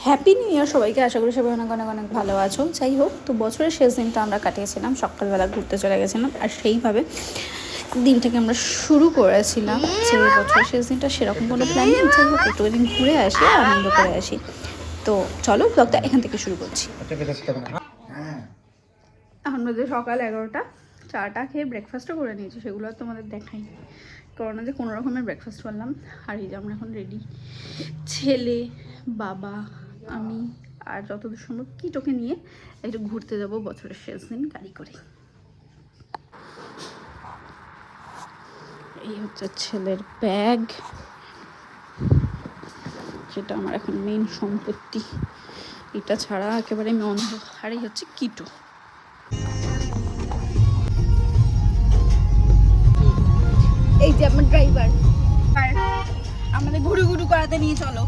Happy new year সবাইকে। আশা করি সবাই অনেক অনেক অনেক ভালো আছো। যাই হোক, তো বছরের শেষ দিনটা আমরা কাটিয়েছিলাম, সকালবেলা ঘুরতে চলে গেছিলাম, আর সেইভাবে দিনটাকে আমরা শুরু করেছিলাম। যে বছরের শেষ দিনটা সেরকম কোনো প্ল্যান নেই, যাই হোক একটু দিন ঘুরে আসি, আনন্দ করে আসি। তো চলো ব্লগটা এখান থেকে শুরু করছি। এখন বাজে সকাল 11টা। চাটা খেয়ে ব্রেকফাস্টও করে নিয়েছি, সেগুলো আর তোমাদের দেখাই, কারণ যে কোনো রকমের ব্রেকফাস্ট করলাম। আর এই যে আমরা এখন রেডি, ছেলে, বাবা, আমি, আর যতদূর সম্ভব কিটোকে নিয়ে একটু ঘুরতে যাব বছরের শেষ দিন গাড়ি করে। এই হচ্ছে ছেলের ব্যাগ, যেটা আমার এখন মেইন সম্পত্তি। এটা ছাড়া একেবারে আমি অন্ধ। আর এই হচ্ছে কিটো। এই যে আমার ড্রাইভার, আর আমাদের ঘুরু ঘুরু করাতে নিয়ে চলো।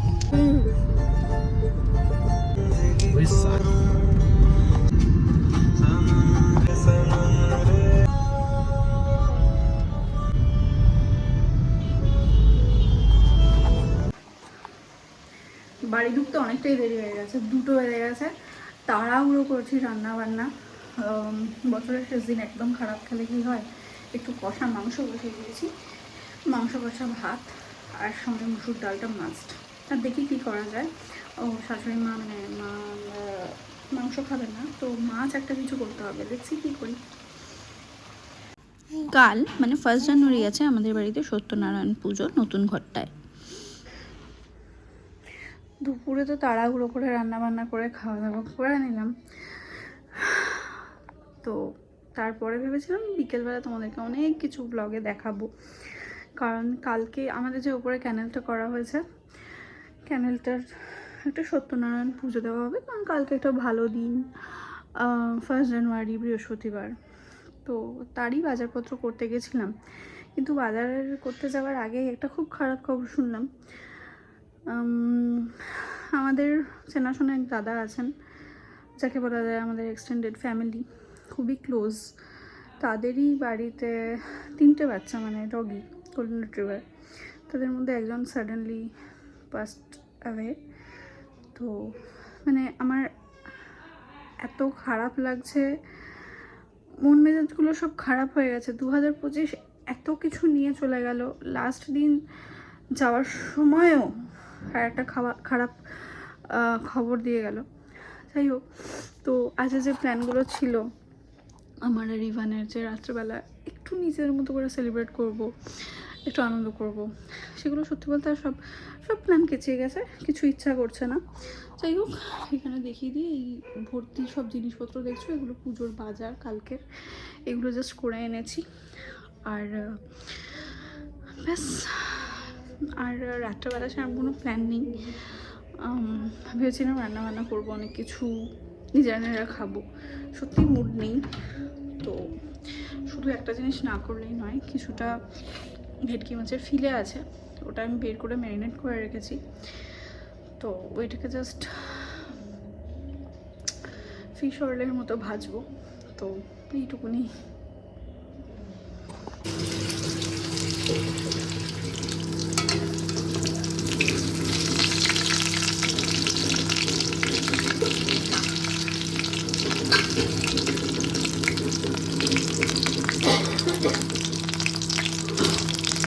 বাড়ি ঢুকতে অনেকটাই দেরি হয়ে গেছে, 2টো বেজে গেছে। তাড়াহুড়ো করছি রান্না বান্না। বছরের শেষ দিন একদম খারাপ খেলে কি হয়, একটু কষা মাংস বসিয়ে দিয়েছি, মাংস কষা ভাত, আর সঙ্গে মুসুর ডালটা মাস্ট। আর দেখি কী করা যায়। ও শাশুড়ি মা মানে মা মাংস খাবে না, তো মাছ একটা কিছু করতে হবে, দেখছি কী করি। কাল মানে 1 জানুয়ারি আছে আমাদের বাড়িতে সত্যনারায়ণ পুজো নতুন ঘরটায়। দুপুরে তো তাড়াহুড়ো করে রান্না বান্না করে খাওয়া দাওয়া করে নিলাম। তো তারপরে ভেবেছিলাম বিকেলবেলা তোমাদেরকে অনেক কিছু ব্লগে দেখাবো, কারণ কালকে আমাদের যে উপরে ক্যানেলটা করা হয়েছে, ক্যানেলটার একটা সত্যনারায়ণ পুজো দেওয়া হবে, কারণ কালকে একটা ভালো দিন, 1 জানুয়ারি বৃহস্পতিবার। তো তারই বাজারপত্র করতে গেছিলাম, কিন্তু বাজার করতে যাওয়ার আগে একটা খুব খারাপ খবর শুনলাম। আমাদের চেনাশোনা এক দাদা আছেন, যাকে বলা যায় আমাদের এক্সটেন্ডেড ফ্যামিলি, খুবই ক্লোজ। তাদেরই বাড়িতে 3টে বাচ্চা, মানে ডগি, গোল্ডেন রিট্রিভার। তাদের মধ্যে একজন সাডেনলি পাস্ট অ্যাওয়ে। তো মানে আমার এত খারাপ লাগছে, মন মেজাজগুলো সব খারাপ হয়ে গেছে। 2025 এত কিছু নিয়ে চলে গেল, লাস্ট দিন যাওয়ার সময়ও আর একটা খারাপ খবর দিয়ে গেল। যাই হোক, তো আজ যে প্ল্যানগুলো ছিল আমার আর ইভানের, যে রাত্রেবেলা একটু নিজের মতো করে সেলিব্রেট করব, একটু আনন্দ করব, সেগুলো সত্যি বলতে আর সব প্ল্যান কেচিয়ে গেছে, কিছু ইচ্ছা করছে না। যাই হোক, এখানে দেখিয়ে দিই, এই ভর্তি সব জিনিসপত্র দেখছো, এগুলো পুজোর বাজার কালকের, এগুলো জাস্ট করে এনেছি। আর ব্যাস, আর রাত্রেবেলা সেরকম কোনো প্ল্যান নেই। ভেবেছিলাম রান্নাবান্না করবো, অনেক কিছু নিজেরা খাবো, সত্যি মুড নেই। তো শুধু একটা জিনিস না করলেই নয়, কিছুটা ভেটকি মাছের ফিলে আছে, ওটা আমি বের করে ম্যারিনেট করে রেখেছি। তো ওইটাকে জাস্ট ফিশ অয়েলের মতো ভাজবো। তো এইটুকুনি